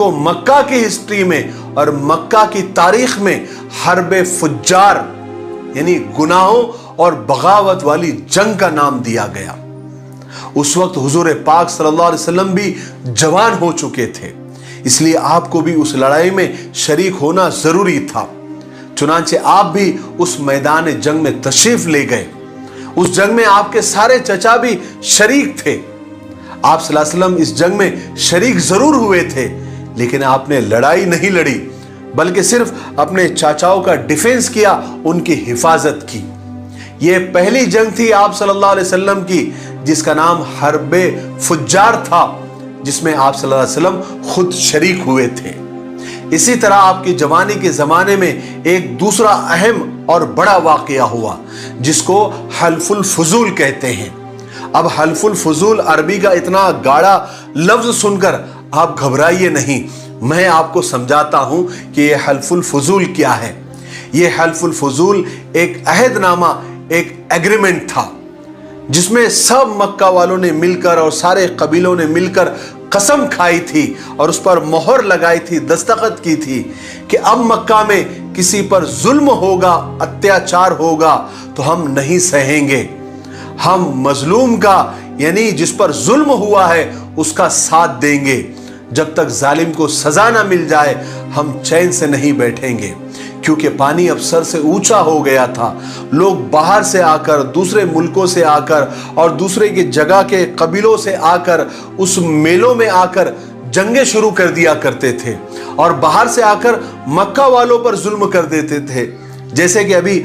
تو مکہ کی ہسٹری میں اور مکہ کی تاریخ میں حرب فجار یعنی گناہوں اور بغاوت والی جنگ کا نام دیا گیا۔ اس وقت حضور پاک صلی اللہ علیہ وسلم بھی جوان ہو چکے تھے، اس لیے آپ کو بھی اس لڑائی میں شریک ہونا ضروری تھا۔ چنانچہ آپ بھی اس میدان جنگ میں تشریف لے گئے۔ اس جنگ میں آپ کے سارے چچا بھی شریک تھے۔ آپ صلی اللہ علیہ وسلم اس جنگ میں شریک ضرور ہوئے تھے، لیکن آپ نے لڑائی نہیں لڑی، بلکہ صرف اپنے چاچاؤں کا ڈیفنس کیا، ان کی حفاظت کی۔ یہ پہلی جنگ تھی آپ صلی اللہ علیہ وسلم کی جس کا نام حرب فجار تھا، جس میں آپ صلی اللہ علیہ وسلم خود شریک ہوئے تھے۔ اسی طرح آپ کی جوانی کے زمانے میں ایک دوسرا اہم اور بڑا واقعہ ہوا جس کو حلف الفضول کہتے ہیں۔ اب حلف الفضول عربی کا اتنا گاڑا لفظ سن کر آپ گھبرائیے نہیں، میں آپ کو سمجھاتا ہوں کہ یہ حلف الفضول کیا ہے۔ یہ حلف الفضول ایک عہد نامہ، ایک ایگریمنٹ تھا جس میں سب مکہ والوں نے مل کر اور سارے قبیلوں نے مل کر قسم کھائی تھی اور اس پر مہر لگائی تھی، دستخط کی تھی کہ اب مکہ میں کسی پر ظلم ہوگا، اتیاچار ہوگا تو ہم نہیں سہیں گے۔ ہم مظلوم کا یعنی جس پر ظلم ہوا ہے اس کا ساتھ دیں گے۔ جب تک ظالم کو سزا نہ مل جائے ہم چین سے نہیں بیٹھیں گے، کیونکہ پانی اب سر سے اونچا ہو گیا تھا۔ لوگ باہر سے آ کر، دوسرے ملکوں سے آ کر اور دوسرے کی جگہ کے قبیلوں سے آ کر اس میلوں میں آ کر جنگیں شروع کر دیا کرتے تھے اور باہر سے آ کر مکہ والوں پر ظلم کر دیتے تھے، جیسے کہ ابھی